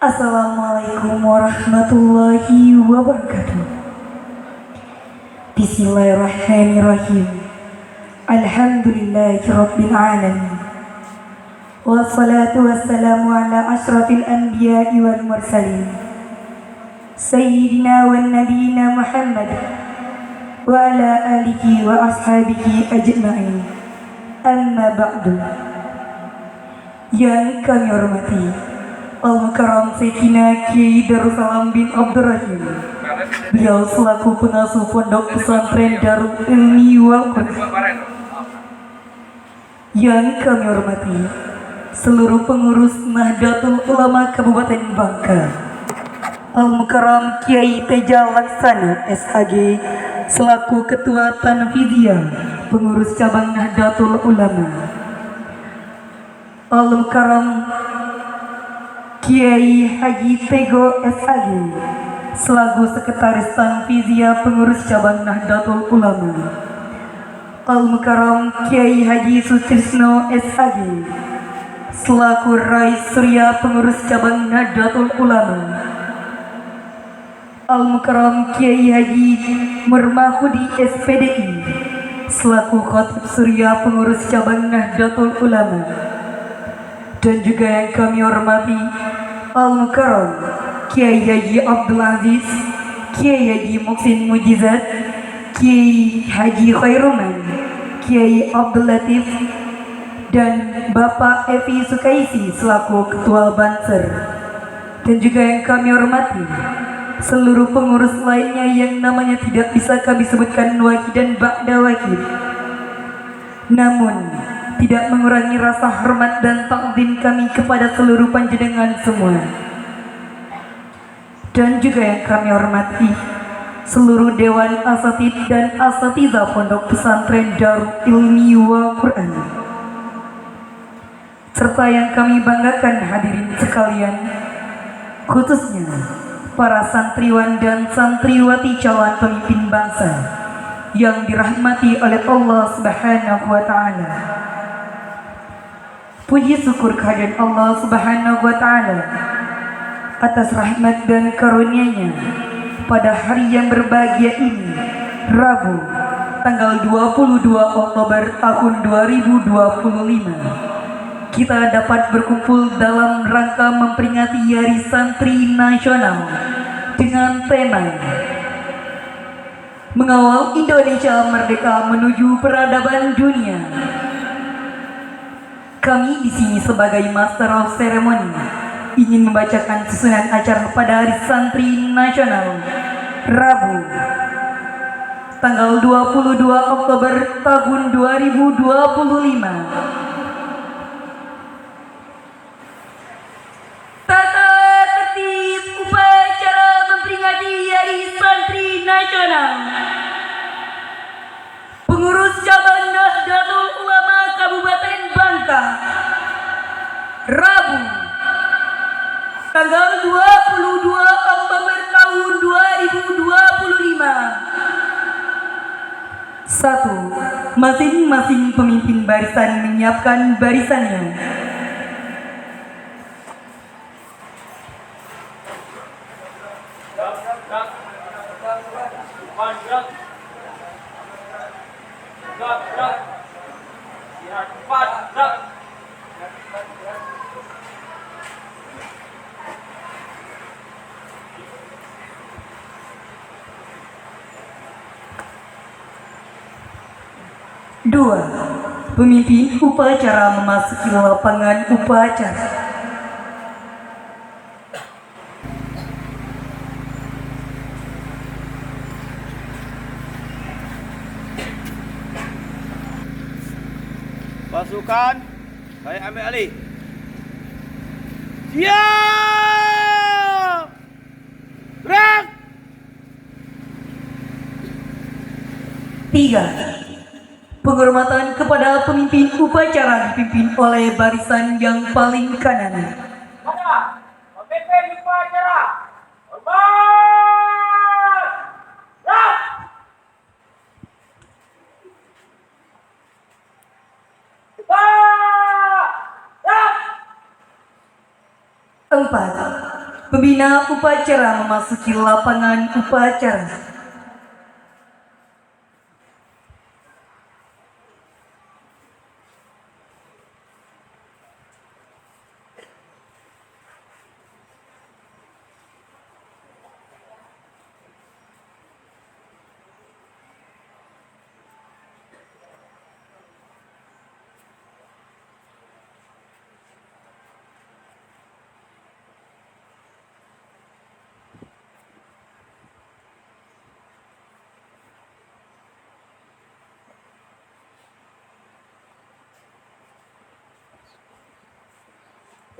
Assalamualaikum warahmatullahi wabarakatuh. Bismillahirrahmanirrahim. Alhamdulillahi rabbil alamin. Wassalatu wassalamu ala ashrafil anbiya'i wal mursalin. Sayyidina wa nabiyina Muhammad wa ala alihi wa ashabihi ajma'in. Amma ba'du. Yang kami hormati Al-Mukarram Sayyidina Kiai Darussalam bin Abdurrahim. Beliau selaku pengasuh pondok pesantren Darul Ilmi wal Quran. Yang kami hormati seluruh pengurus Nahdlatul Ulama Kabupaten Bangka. Al-Mukarram Kiai Teja Laksana SHG selaku Ketua Tanfidiyah Pengurus Cabang Nahdlatul Ulama. Al-Mukarram Kiai Haji Tego SAG selaku Sekretaris Tanfidiyah Pengurus Cabang Nahdlatul Ulama. Al-Mukarram Kiai Haji Sutrisno SAG selaku Rais Surya Pengurus Cabang Nahdlatul Ulama. Al-Mukarram Kiai Haji Murmahudi SPDI selaku Khatib Surya Pengurus Cabang Nahdlatul Ulama. Dan juga yang kami hormati Al-Mukarram Kiai Haji Abdul Aziz, Kiai Haji Muhsin Mujizat, Kiai Haji Khairuman, Kiai Abdul Latif, dan Bapak Evi Sukaisi selaku Ketua Banser. Dan juga yang kami hormati seluruh pengurus lainnya yang namanya tidak bisa kami sebutkan wakil dan ba'da wakil, namun tidak mengurangi rasa hormat dan takdim kami kepada seluruh panjenengan semua. Dan juga yang kami hormati seluruh Dewan Asatid dan Asatidzah Pondok Pesantren Darul Ilmi wal Quran, serta yang kami banggakan hadirin sekalian, khususnya para santriwan dan santriwati calon pemimpin bangsa yang dirahmati oleh Allah Subhanahu wa taala. Puji syukur kehadiran Allah Subhanahu wa taala atas rahmat dan karunia-Nya pada hari yang berbahagia ini, Rabu, tanggal 22 Oktober tahun 2025. Kita dapat berkumpul dalam rangka memperingati Hari Santri Nasional dengan tema Mengawal Indonesia Merdeka Menuju Peradaban Dunia. Kami di sini sebagai Master of Ceremony ingin membacakan susunan acara pada Hari Santri Nasional Rabu, tanggal 22 Oktober tahun 2025. Tata tertib upacara memperingati Hari Santri Nasional. Pengurus Cabang Nahdlatul Ulama Kabupaten Bangka, Rabu, tanggal 22 Oktober tahun 2025. 1. Masing-masing pemimpin barisan menyiapkan barisannya. Dua, pemimpin upacara memasuki lapangan upacara. Pasukan, baik ambil alih. Siap! Gerak! 3. Penghormatan kepada pemimpin upacara dipimpin oleh barisan yang paling kanan. Mana? Pemimpin upacara. Hormat! Gerak! 4. Pembina upacara memasuki lapangan upacara.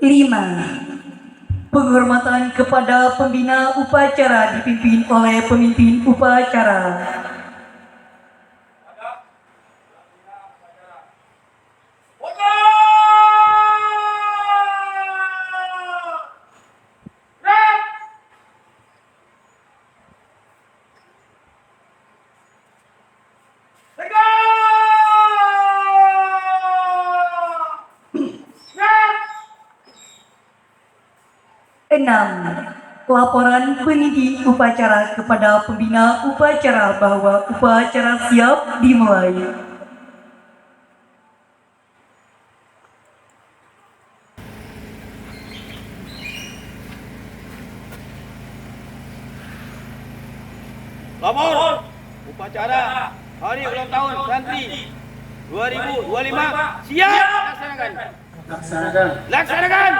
Lima, penghormatan kepada pembina upacara dipimpin oleh pemimpin upacara. Enam, laporan pengisi upacara kepada pembina upacara bahwa upacara siap dimulai. Lapor upacara hari ulang tahun santri 2025 siap laksanakan. Laksanakan.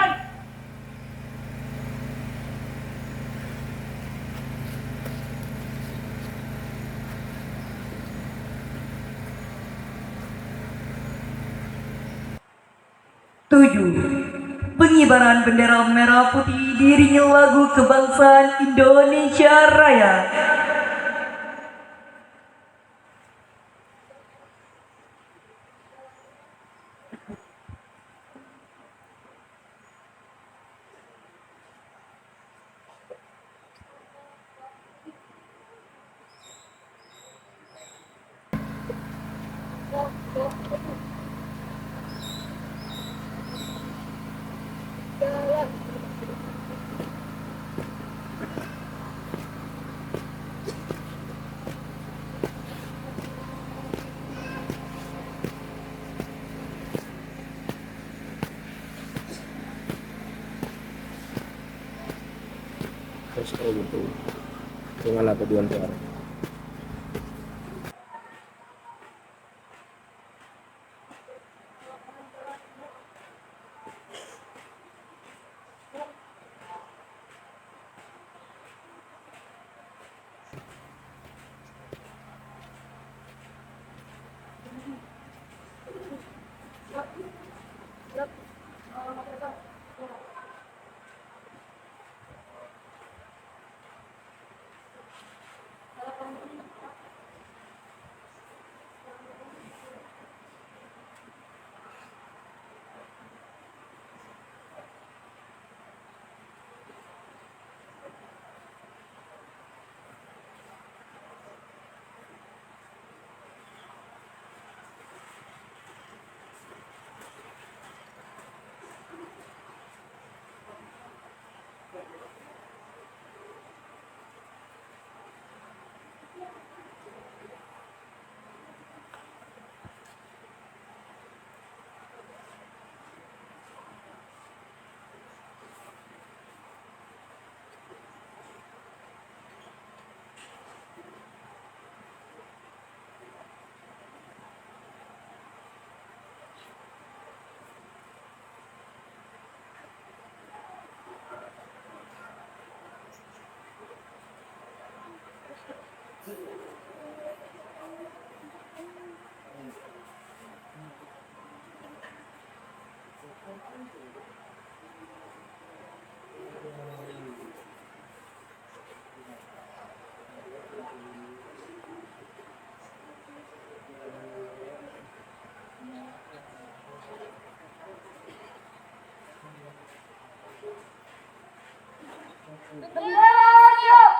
Tujuh, pengibaran bendera merah putih diiringi lagu kebangsaan Indonesia Raya. Terus kalau gitu gimana tujuan suara?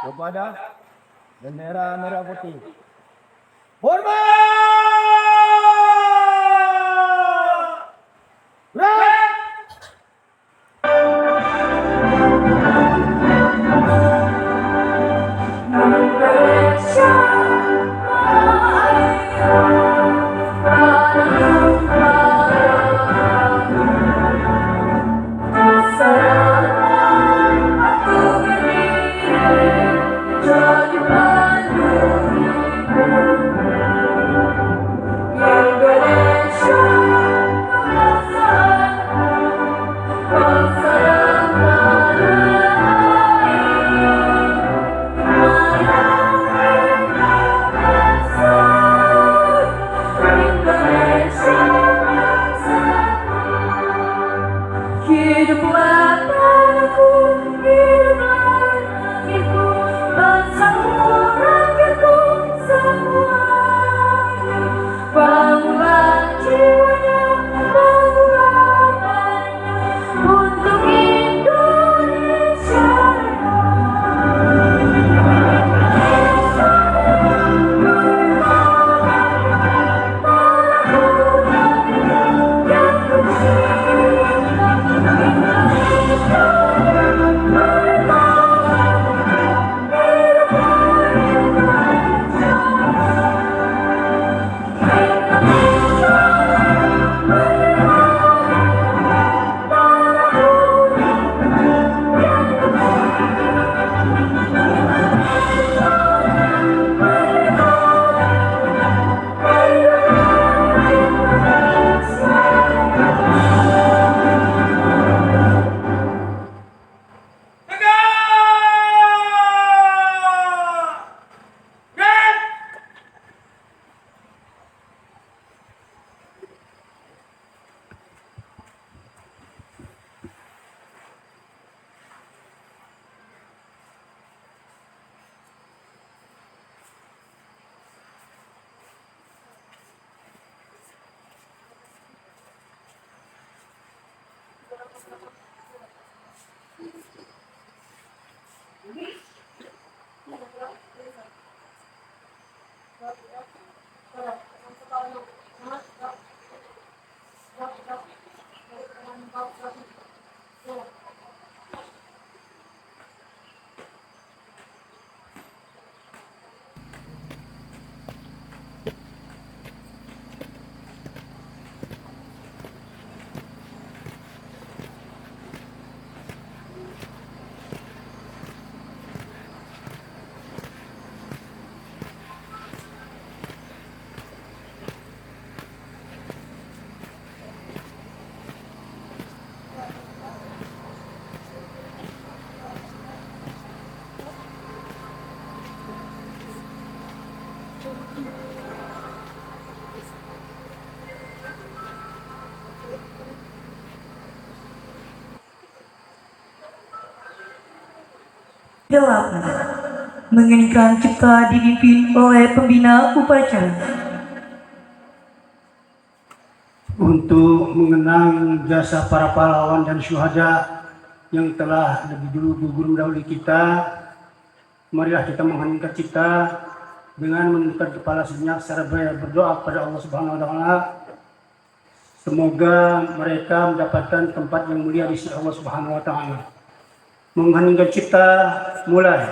Kepada bendera merah putih. Hormat! Red! Delapan, mengeningkan cipta dipimpin oleh pembina upacara. Untuk mengenang jasa para pahlawan dan syuhada yang telah lebih dulu gugur mendahului kita, marilah kita mengheningkan cipta dengan menundukkan kepala sejenak seraya berdoa kepada Allah Subhanahu wa taala. Semoga mereka mendapatkan tempat yang mulia di sisi Allah Subhanahu wa taala. Mengheningkan cipta, mulai.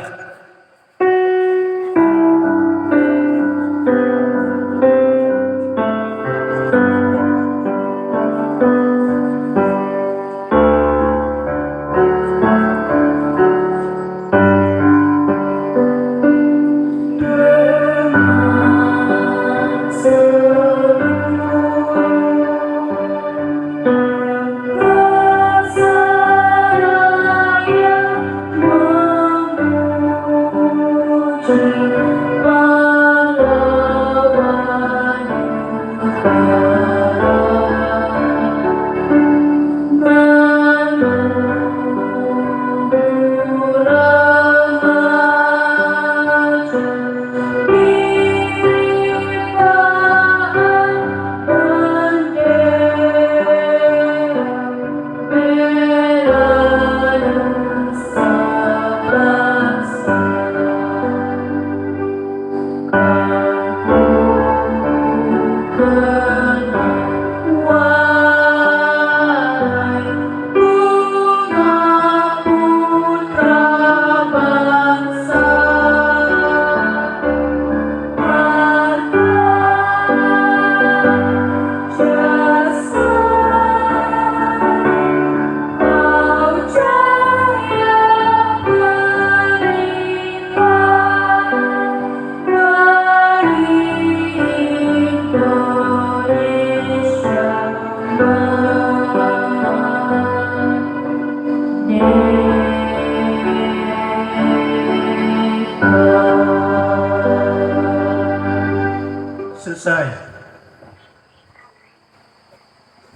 Selesai.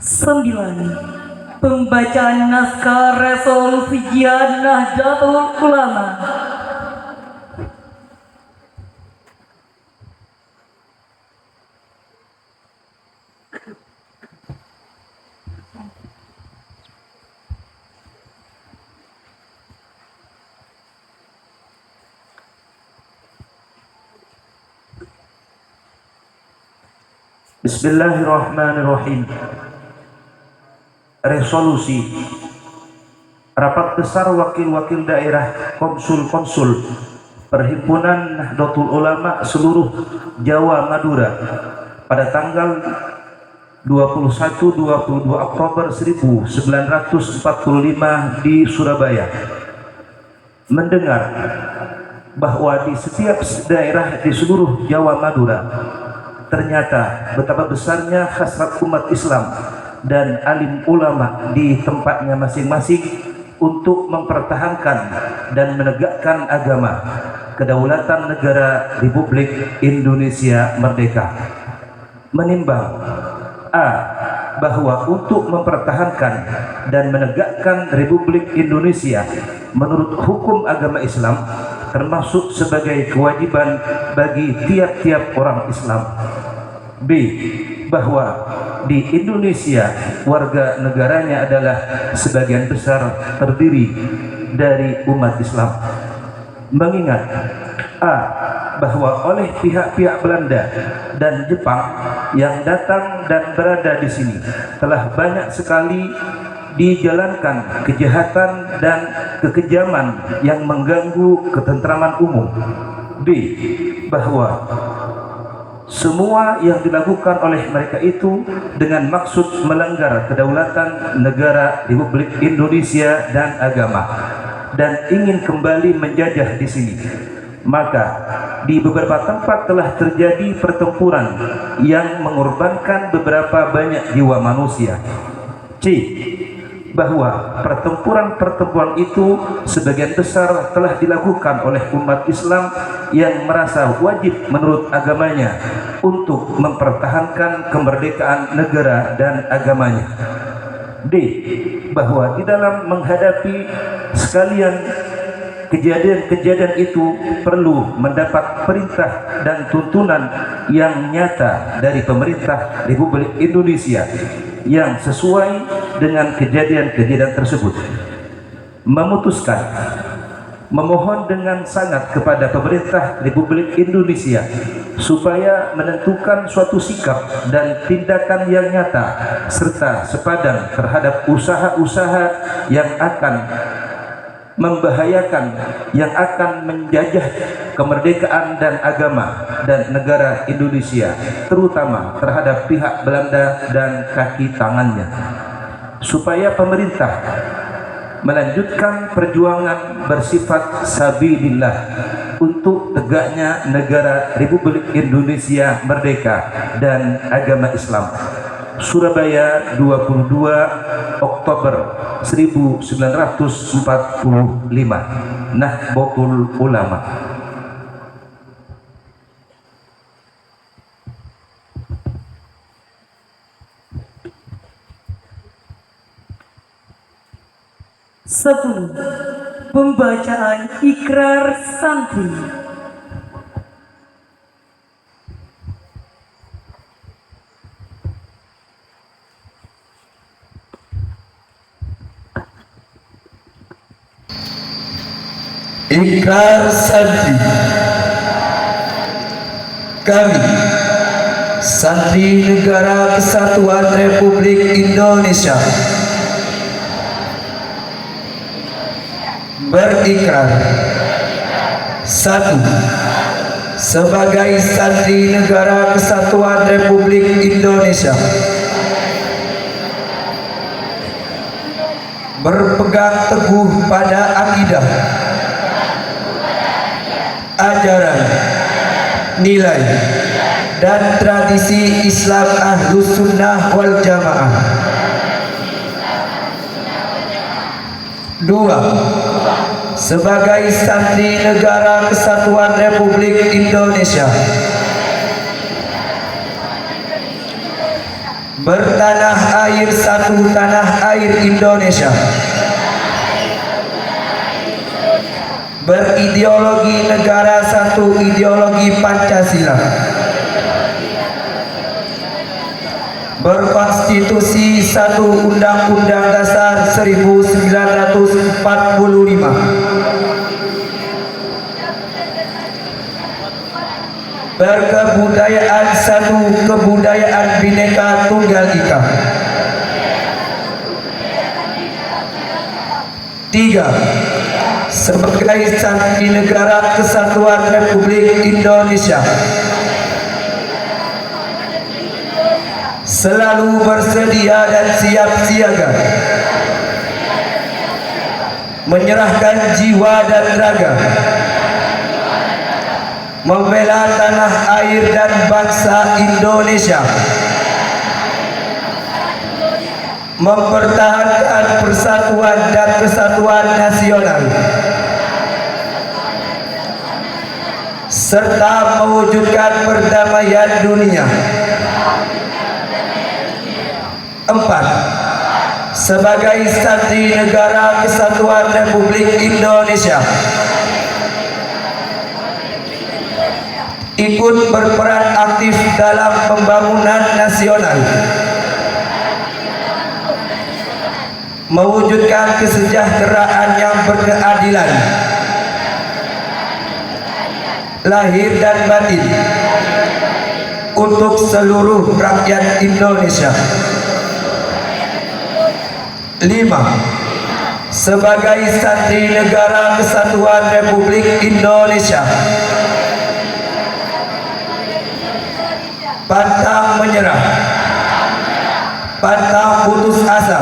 9. Pembacaan naskah resolusi Jihad Nahdlatul Ulama. Bismillahirrahmanirrahim. Resolusi Rapat Besar Wakil-Wakil Daerah Konsul-Konsul Perhimpunan Nahdlatul Ulama seluruh Jawa Madura pada tanggal 21-22 Oktober 1945 di Surabaya mendengar bahwa di setiap daerah di seluruh Jawa Madura ternyata betapa besarnya hasrat umat Islam dan alim ulama di tempatnya masing-masing untuk mempertahankan dan menegakkan agama kedaulatan negara Republik Indonesia Merdeka. Menimbang A. Bahwa untuk mempertahankan dan menegakkan Republik Indonesia menurut hukum agama Islam termasuk sebagai kewajiban bagi tiap-tiap orang Islam. B. Bahwa di Indonesia warga negaranya adalah sebagian besar terdiri dari umat Islam. Mengingat bahwa oleh pihak-pihak Belanda dan Jepang yang datang dan berada di sini telah banyak sekali dijalankan kejahatan dan kekejaman yang mengganggu ketentraman umum. B. Bahwa semua yang dilakukan oleh mereka itu dengan maksud melanggar kedaulatan negara Republik Indonesia dan agama dan ingin kembali menjajah di sini. Maka di beberapa tempat telah terjadi pertempuran yang mengorbankan beberapa banyak jiwa manusia. C. Bahwa pertempuran-pertempuran itu sebagian besar telah dilakukan oleh umat Islam yang merasa wajib menurut agamanya untuk mempertahankan kemerdekaan negara dan agamanya. D. Bahwa di dalam menghadapi sekalian kejadian-kejadian itu perlu mendapat perintah dan tuntunan yang nyata dari pemerintah Republik Indonesia yang sesuai dengan kejadian-kejadian tersebut. Memutuskan memohon dengan sangat kepada pemerintah Republik Indonesia supaya menentukan suatu sikap dan tindakan yang nyata serta sepadan terhadap usaha-usaha yang akan membahayakan, yang akan menjajah kemerdekaan dan agama dan negara Indonesia, terutama terhadap pihak Belanda dan kaki tangannya, supaya pemerintah melanjutkan perjuangan bersifat sabilillah untuk tegaknya negara Republik Indonesia merdeka dan agama Islam. Surabaya, 22 Oktober 1945. Nahdlatul Ulama. Sepuluh. Pembacaan ikrar santri. Ikrar santri. Kami, Santri Negara Kesatuan Republik Indonesia, berikrar. 1. Sebagai Santri Negara Kesatuan Republik Indonesia, berpegang teguh pada akidah, ajaran, nilai, dan tradisi Islam Ahlus Sunnah wal Jamaah. 2. Sebagai Santri Negara Kesatuan Republik Indonesia, bertanah air satu tanah air Indonesia, berideologi negara satu ideologi Pancasila, berkonstitusi satu Undang-Undang Dasar 1945, berkebudayaan satu kebudayaan Bhinneka Tunggal Ika. 3. Sebagai Santri Negara Kesatuan Republik Indonesia, selalu bersedia dan siap siaga menyerahkan jiwa dan raga, membela tanah air dan bangsa Indonesia, mempertahankan persatuan dan kesatuan nasional, serta mewujudkan perdamaian dunia. 4. Sebagai Santri Negara Kesatuan Republik Indonesia, ikut berperan aktif dalam pembangunan nasional, mewujudkan kesejahteraan yang berkeadilan lahir dan batin untuk seluruh rakyat Indonesia. 5. Sebagai santri Negara Kesatuan Republik Indonesia, pantang menyerah, pantang putus asa,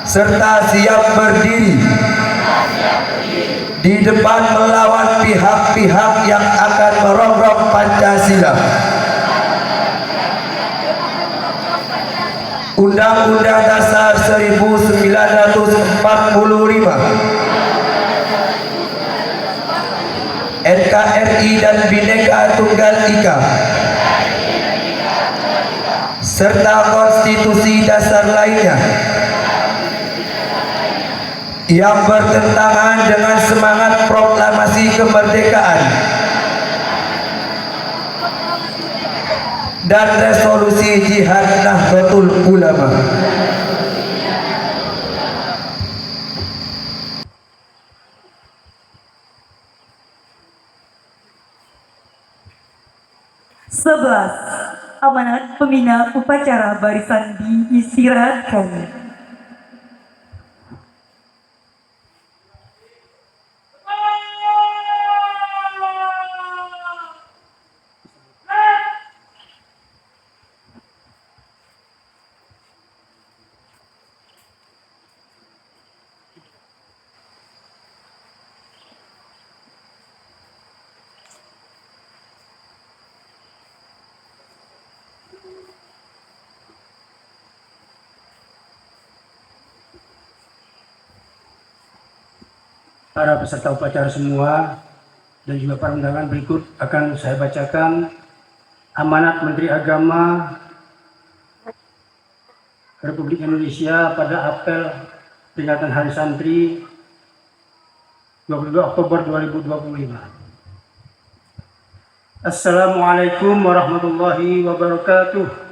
serta siap berdiri di depan melawan pihak-pihak yang akan merongrong Pancasila, Undang-Undang Dasar 1945, NKRI dan Bhinneka Tunggal Ika, serta konstitusi dasar lainnya yang bertentangan dengan semangat proklamasi kemerdekaan dan resolusi Jihad Nahdlatul Ulama. Sebelas, amanat pembina upacara barisan diistirahatkan. Para peserta upacara semua dan juga para undangan, berikut akan saya bacakan amanat Menteri Agama Republik Indonesia pada apel peringatan Hari Santri 22 Oktober 2025. Assalamualaikum warahmatullahi wabarakatuh.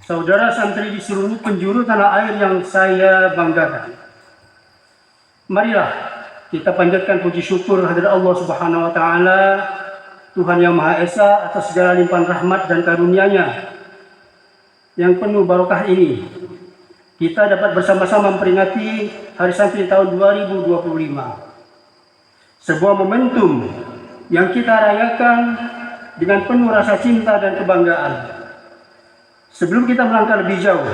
Saudara santri di seluruh penjuru tanah air yang saya banggakan, marilah kita panjatkan puji syukur kehadirat Allah Subhanahu wa taala, Tuhan yang Maha Esa, atas segala limpahan rahmat dan karunia-Nya yang penuh barokah ini. Kita dapat bersama-sama memperingati Hari Santri tahun 2025. Sebuah momentum yang kita rayakan dengan penuh rasa cinta dan kebanggaan. Sebelum kita melangkah lebih jauh,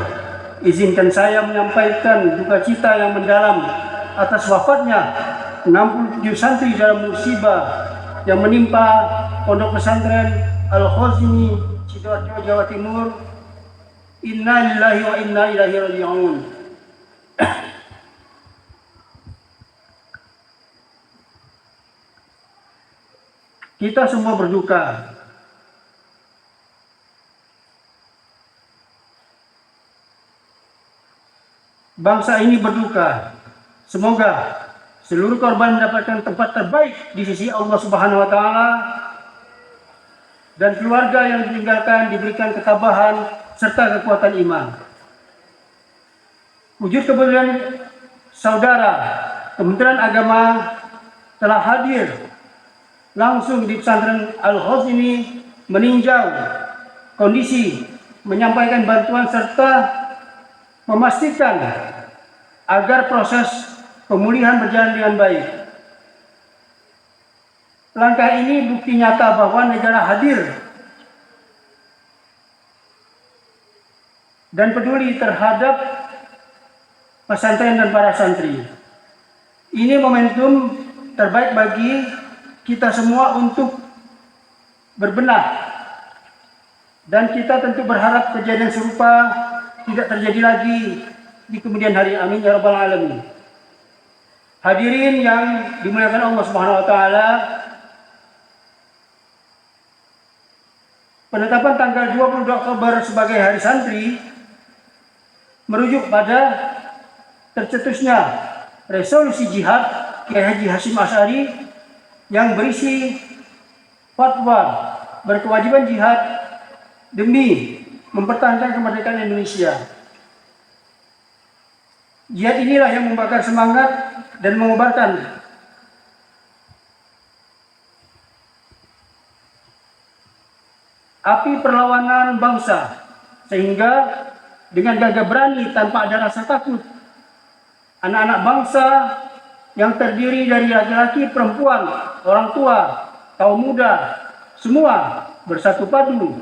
izinkan saya menyampaikan duka cita yang mendalam atas wafatnya 67 santri dalam musibah yang menimpa Pondok Pesantren Al-Khazini, Sidoarjo, Jawa Timur. Inna lillahi wa inna ilaihi raji'un. Kita semua berduka. Bangsa ini berduka. Semoga seluruh korban mendapatkan tempat terbaik di sisi Allah Subhanahu wa taala, dan keluarga yang ditinggalkan diberikan ketabahan serta kekuatan iman. Wujud kepedulian saudara, Kementerian Agama telah hadir langsung di pesantren Al-Khazini meninjau kondisi, menyampaikan bantuan serta memastikan agar proses pemulihan berjalan dengan baik. Langkah ini bukti nyata bahwa negara hadir dan peduli terhadap pesantren dan para santri. Ini momentum terbaik bagi kita semua untuk berbenah, dan kita tentu berharap kejadian serupa tidak terjadi lagi di kemudian hari. Amin ya rabbal alamin. Hadirin yang dimuliakan Allah Subhanahu wa taala, penetapan tanggal 22 Oktober sebagai Hari Santri merujuk pada tercetusnya resolusi jihad Kiai Haji Hasyim Asy'ari yang berisi fatwa berkewajiban jihad demi mempertahankan kemerdekaan Indonesia. Jihad inilah yang membakar semangat dan mengobarkan api perlawanan bangsa, sehingga dengan gagah berani tanpa ada rasa takut, anak-anak bangsa yang terdiri dari laki-laki, perempuan, orang tua, kaum muda, semua bersatu padu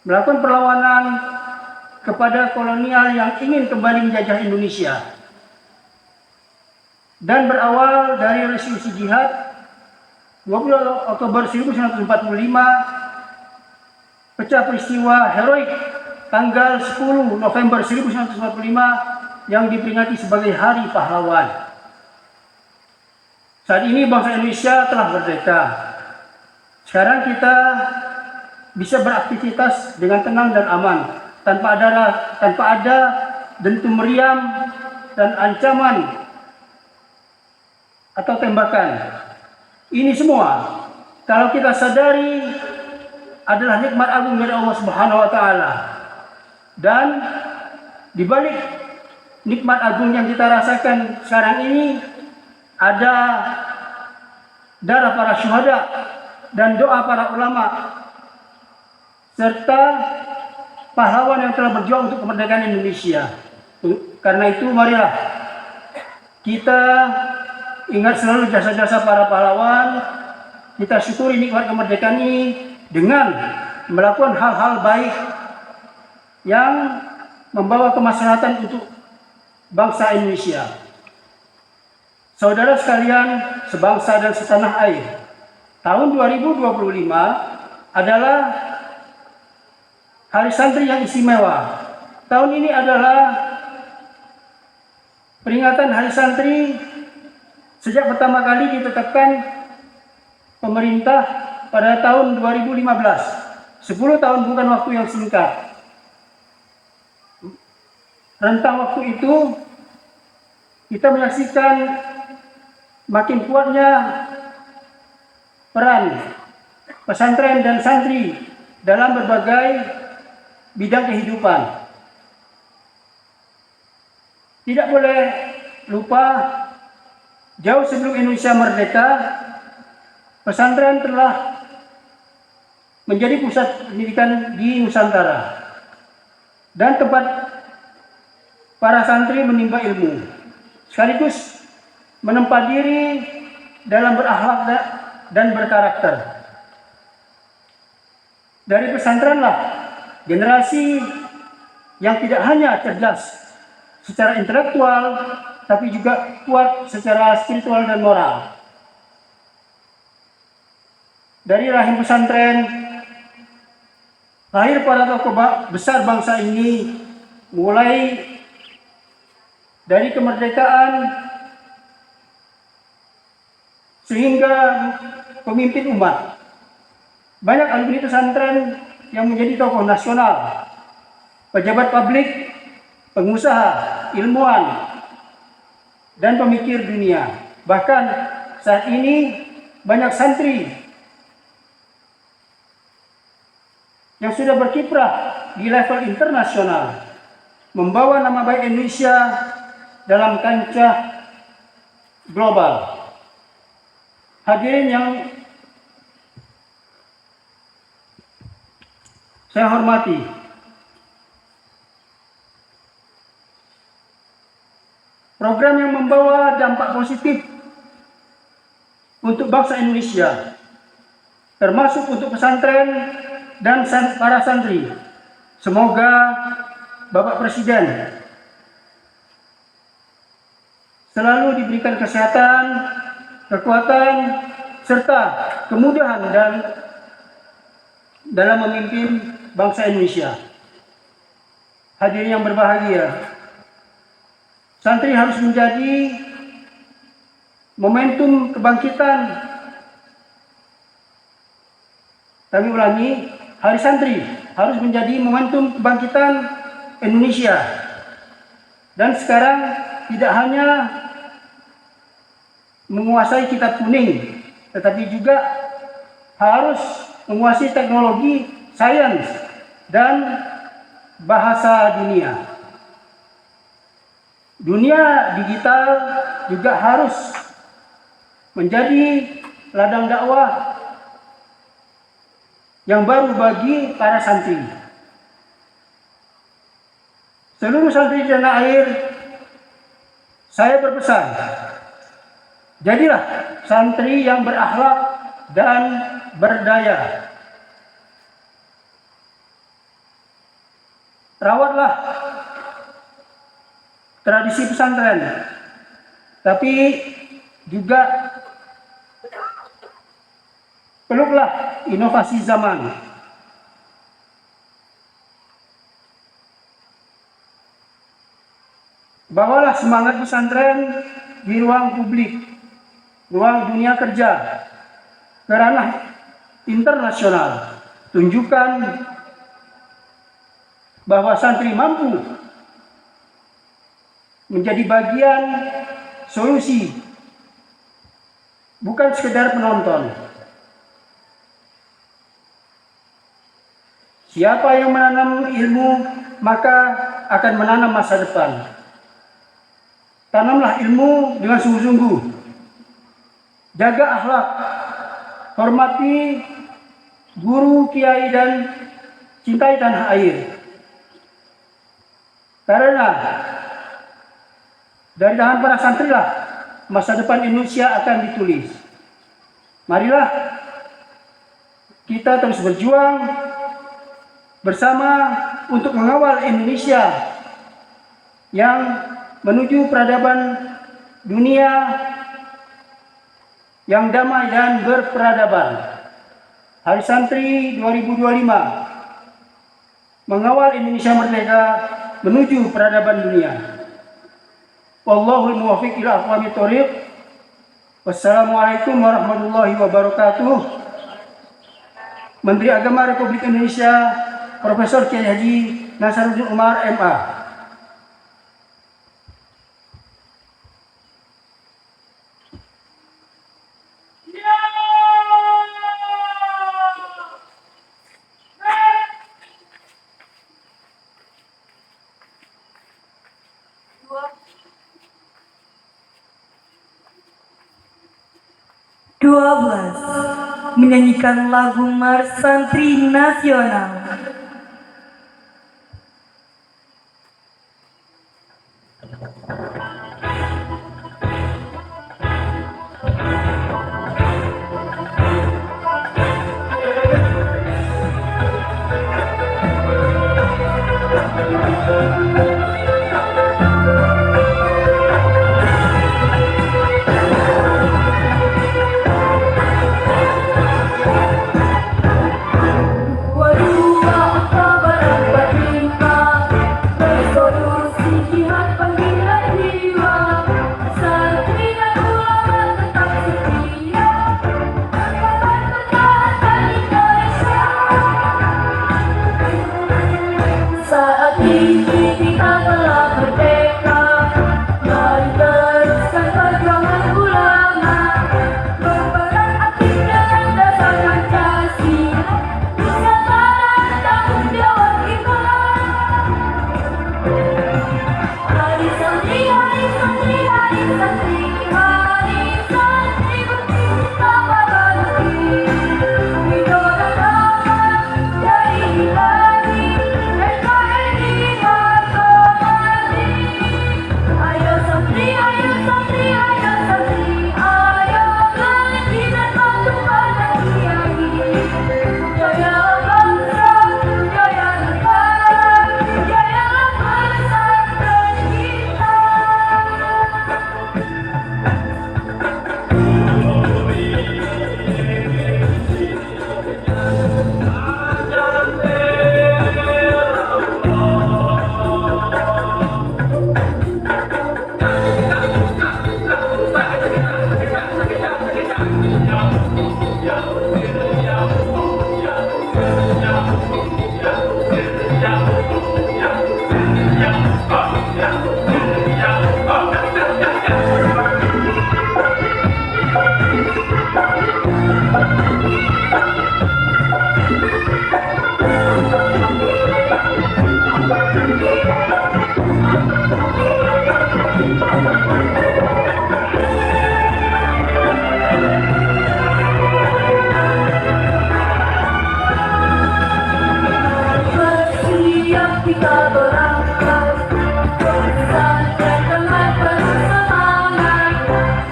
melakukan perlawanan kepada kolonial yang ingin kembali menjajah Indonesia. Dan berawal dari resolusi jihad 20 Oktober 1945, pecah peristiwa heroik tanggal 10 November 1945 yang diperingati sebagai Hari Pahlawan. Saat ini bangsa Indonesia telah merdeka. Sekarang kita bisa beraktivitas dengan tenang dan aman, tanpa ada dentum meriam dan ancaman atau tembakan. Ini semua kalau kita sadari adalah nikmat agung dari Allah Subhanahu wa taala. Dan di balik nikmat agung yang kita rasakan sekarang ini ada darah para syuhada dan doa para ulama serta pahlawan yang telah berjuang untuk kemerdekaan Indonesia. Karena itu marilah kita ingat selalu jasa-jasa para pahlawan, kita syukuri nikmat kemerdekaan ini dengan melakukan hal-hal baik yang membawa kemaslahatan untuk bangsa Indonesia. Saudara sekalian, sebangsa dan setanah air, tahun 2025 adalah Hari Santri yang istimewa. Tahun ini adalah peringatan Hari Santri sejak pertama kali ditetapkan pemerintah pada tahun 2015. 10 tahun bukan waktu yang singkat. Rentang waktu itu kita menyaksikan makin kuatnya peran pesantren dan santri dalam berbagai bidang kehidupan. Tidak boleh lupa, jauh sebelum Indonesia merdeka, pesantren telah menjadi pusat pendidikan di Nusantara dan tempat para santri menimba ilmu, sekaligus menempa diri dalam berakhlak dan berkarakter. Dari pesantrenlah generasi yang tidak hanya cerdas secara intelektual, tapi juga kuat secara spiritual dan moral. Dari rahim pesantren lahir para tokoh besar bangsa ini, mulai dari kemerdekaan sehingga pemimpin umat. Banyak alumni pesantren yang menjadi tokoh nasional, pejabat publik, pengusaha, ilmuwan, dan pemikir dunia. Bahkan saat ini banyak santri yang sudah berkiprah di level internasional, membawa nama baik Indonesia dalam kancah global. Hadirin yang saya hormati, program yang membawa dampak positif untuk bangsa Indonesia, termasuk untuk pesantren dan para santri. Semoga Bapak Presiden selalu diberikan kesehatan, kekuatan, serta kemudahan dalam memimpin bangsa Indonesia. Hadirin yang berbahagia, santri harus menjadi momentum kebangkitan. Kami ulangi, Hari Santri harus menjadi momentum kebangkitan Indonesia. Dan sekarang tidak hanya menguasai kitab kuning, tetapi juga harus menguasai teknologi, sains, dan bahasa dunia. Dunia digital juga harus menjadi ladang dakwah yang baru bagi para santri. Seluruh santri di tanah air, saya berpesan, jadilah santri yang berakhlak dan berdaya. Rawatlah tradisi pesantren, tapi juga peluklah inovasi zaman. Bawalah semangat pesantren di ruang publik, ruang dunia kerja, ke ranah internasional. Tunjukkan bahwa santri mampu menjadi bagian solusi, bukan sekedar penonton. Siapa yang menanam ilmu, maka akan menanam masa depan. Tanamlah ilmu dengan sungguh-sungguh. Jaga akhlak, hormati guru, kiai, dan cintai tanah air. Karena dari tangan para santrilah masa depan Indonesia akan ditulis. Marilah kita terus berjuang bersama untuk mengawal Indonesia yang menuju peradaban dunia yang damai dan berperadaban. Hari Santri 2025 mengawal Indonesia merdeka menuju peradaban dunia. Wallahul muwaffiq ila aqwamit thoriq. Wassalamualaikum warahmatullahi wabarakatuh. Menteri Agama Republik Indonesia Profesor Kiai Haji Nasaruddin Umar MA. Menyanyikan lagu Mars Santri Nasional. Bersiap kita berangkat, pesantren teman penuh semangat.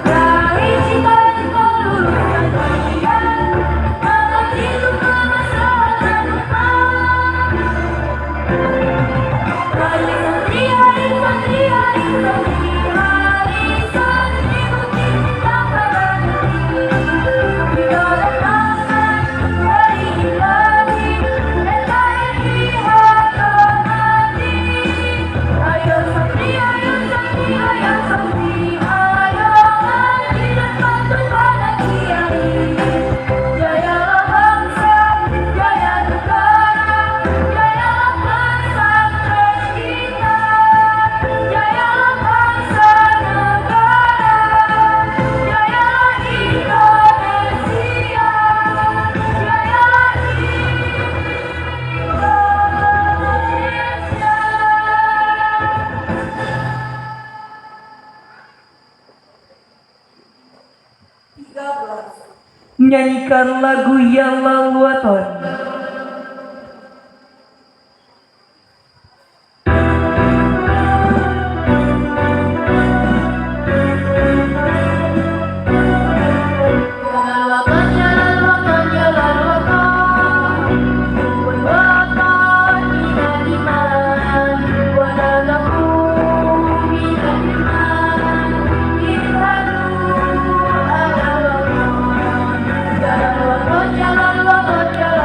Raih cita-cita luruskan niat, mengerti luka masyarakat umat. Hari santri, hari santri, hari santri, hari santri putih kita berhenti. Kita datangkan hari ilahi, NKRI harga mati. Ayo santri, ayo santri, ayo santri, ayo ngaji dan patuh pada kiai. Jayalah bangsa, jaya negara, jayalah pesantren kita. Jayalah bangsa negara, jayalah Indonesia, jayalah Indonesia. Menyanyikan lagu yang laluaton. Jalan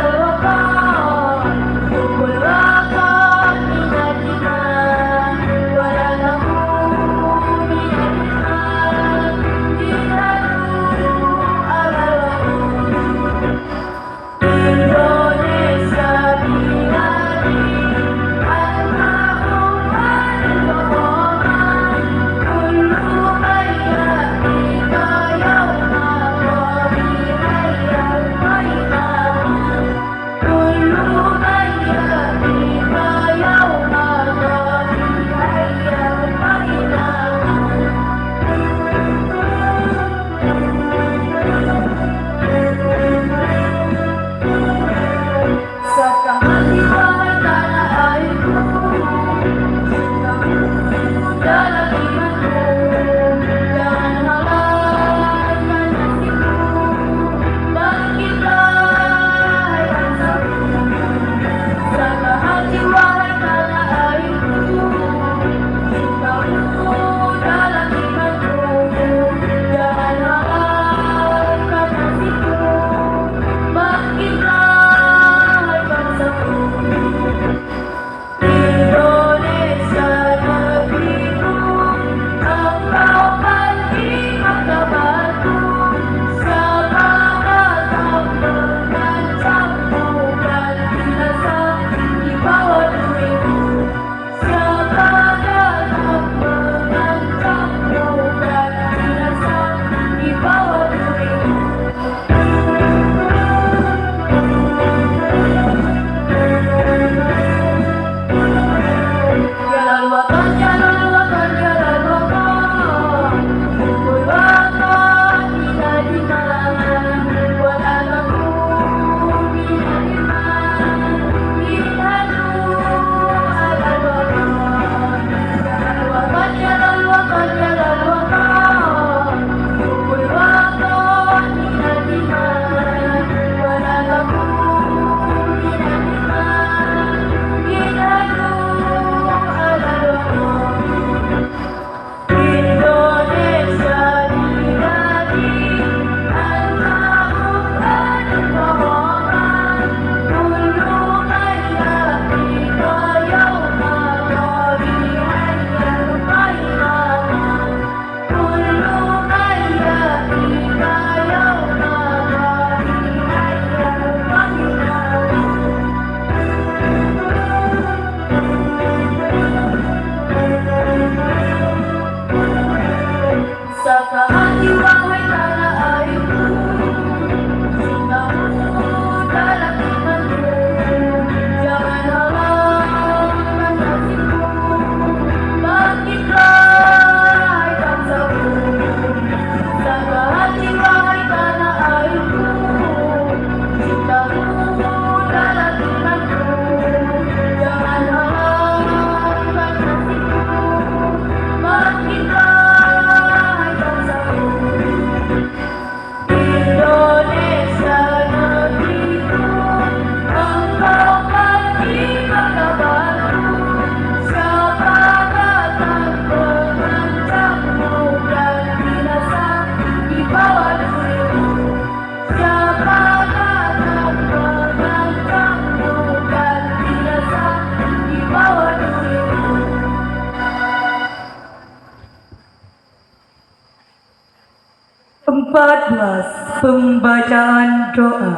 14. Pembacaan doa.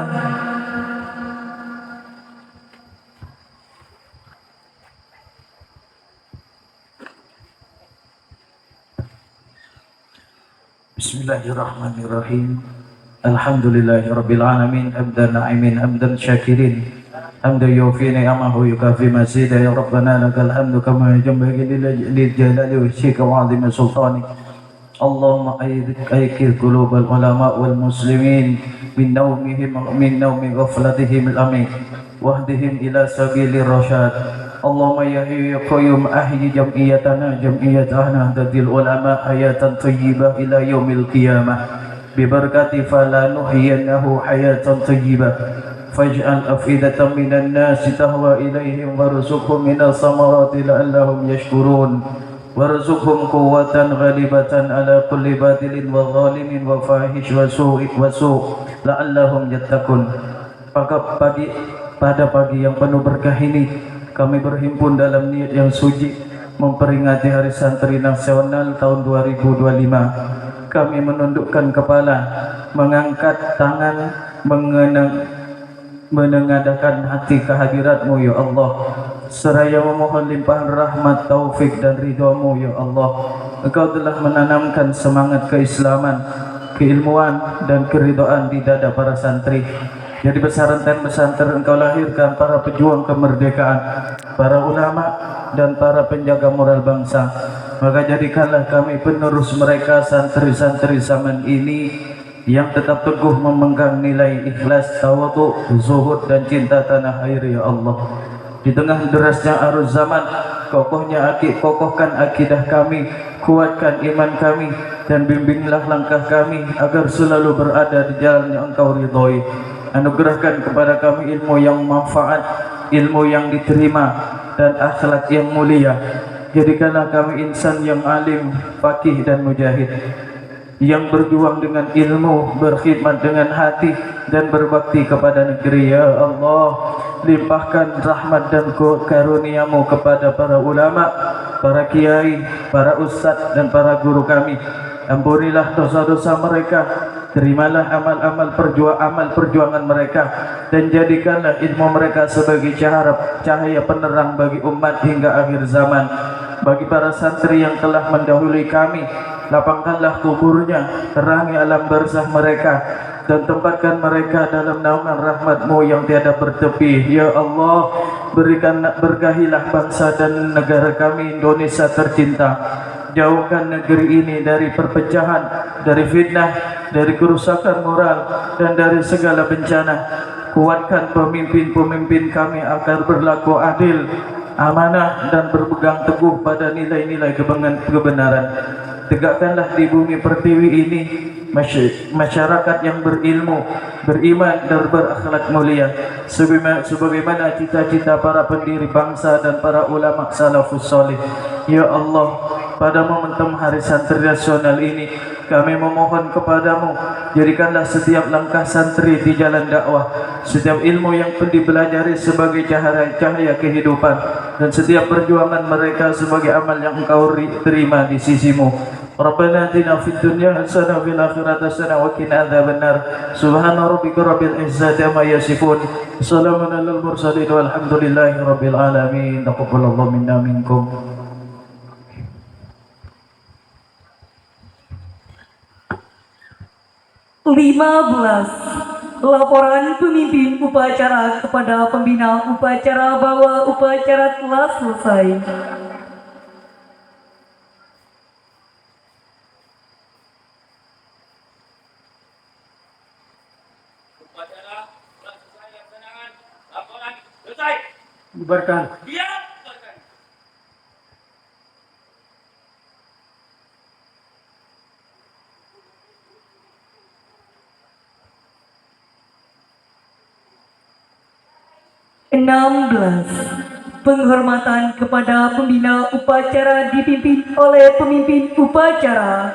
Bismillahirrahmanirrahim. Alhamdulillahirabbil alamin, hamdan na'imin, hamdan syakirin, hamdan yufi ni'amahu yukafi mazida. Ya Rabbana lakal hamdu kama yanbaghi lil jalali wajhika wa 'azimi sultanik. Allahumma aykir qulubal ulama wal muslimin min nawmi ghaflatihim al-amik wahdihim ila sabilir rasyad. Allahumma ya hayyu ya qayyum ahyi jam'iyatana dadil ulama hayatan thayyibah ila yaumil qiyamah bi barakati fala nuhyiyannahu hayatan thayyibah faj'al afidatan minan nasi tahwa ilaihim warzuqhum minas samarati la'allahum yashkurun warzuqhum quwwatan ghalibatan ala kulli batilin wa zalimin wa fahish wa su' la'allahum yattaqun. Pada pagi yang penuh berkah ini kami berhimpun dalam niat yang suci memperingati Hari Santri Nasional tahun 2025. Kami menundukkan kepala, mengangkat tangan, menengadahkan hati kehadirat-Mu ya Allah, seraya memohon limpahan rahmat, taufik dan ridha-Mu ya Allah. Engkau telah menanamkan semangat keislaman, keilmuan dan keridhaan di dada para santri. Jadi pesantren-pesantren Engkau lahirkan para pejuang kemerdekaan, para ulama dan para penjaga moral bangsa. Maka jadikanlah kami penerus mereka, santri-santri zaman ini yang tetap teguh memegang nilai ikhlas, tawadhu, zuhud dan cinta tanah air ya Allah. Di tengah derasnya arus zaman, kokohkan akidah kami, kuatkan iman kami, dan bimbinglah langkah kami agar selalu berada di jalan yang Engkau ridhoi. Anugerahkan kepada kami ilmu yang manfaat, ilmu yang diterima, dan akhlak yang mulia. Jadikanlah kami insan yang alim, faqih dan mujahid, yang berjuang dengan ilmu, berkhidmat dengan hati, dan berbakti kepada negeri. Ya Allah, limpahkan rahmat dan karunia-Mu kepada para ulama, para kiai, para ustadz dan para guru kami. Ampunilah dosa-dosa mereka, terimalah amal perjuangan mereka, dan jadikanlah ilmu mereka sebagai cahaya penerang bagi umat hingga akhir zaman. Bagi para santri yang telah mendahului kami, lapangkanlah kuburnya, terangi alam barzah mereka, dan tempatkan mereka dalam naungan rahmat-Mu yang tiada bertepi. Ya Allah, berkahilah bangsa dan negara kami Indonesia tercinta. Jauhkan negeri ini dari perpecahan, dari fitnah, dari kerusakan moral, dan dari segala bencana. Kuatkan pemimpin-pemimpin kami agar berlaku adil, amanah, dan berpegang teguh pada nilai-nilai kebenaran. Tegakkanlah di bumi pertiwi ini masyarakat yang berilmu, beriman, dan berakhlak mulia, sebagaimana cita-cita para pendiri bangsa dan para ulama salafus salih. Ya Allah, pada momentum Hari Santri Nasional ini kami memohon kepadamu, jadikanlah setiap langkah santri di jalan dakwah, setiap ilmu yang dipelajari sebagai cahaya kehidupan, dan setiap perjuangan mereka sebagai amal yang Engkau terima di sisi-Mu. Rabbana atina fid dunya hasanah wa fil akhirati hasanah wa qina adzabannar. Subhana rabbika rabbil izzati amma yasifun. Salamun alal mursalin walhamdulillahi rabbil alamin. Taqabbalallahu minna minkum. 15. Laporan pemimpin upacara kepada pembina upacara bahwa upacara telah selesai. Upacara telah selesai, laksanakan. Laporan selesai. Bubarkan. Diam. Bubarkan. Penghormatan kepada pembina upacara dipimpin oleh pemimpin upacara.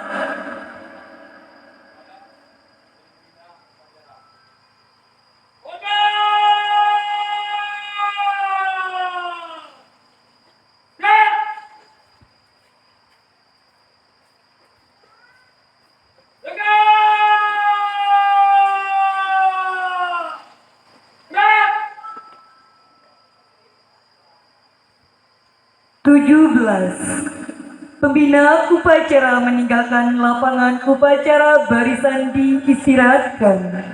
Pembina upacara meninggalkan lapangan upacara, barisan diistirahatkan.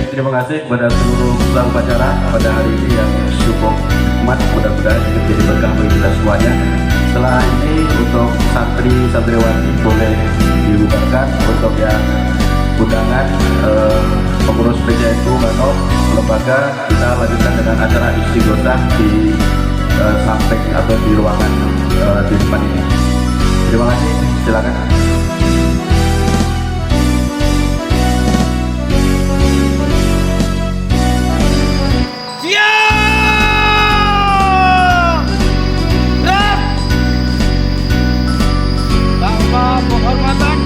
Terima kasih kepada seluruh peserta upacara pada hari ini yang cukup nikmat, mudah-mudahan menjadi berkah bagi kita semuanya. Setelah ini untuk santriwati boleh dibubarkan, untuk yang undangan pengurus PJNU Banok lembaga, kita lanjutkan dengan acara istighosah di samping atau di ruangan di depan ini. Terima kasih, silakan. Tanpa penghormatan,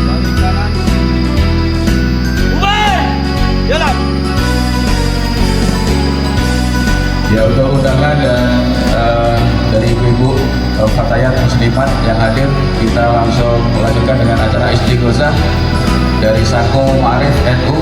balik kanan, bubar, jalan. Ya, untuk undangan dan dari ibu-ibu Fatayat Muslimat yang hadir, kita langsung melanjutkan dengan acara istighosah dari Sako Ma'arif NU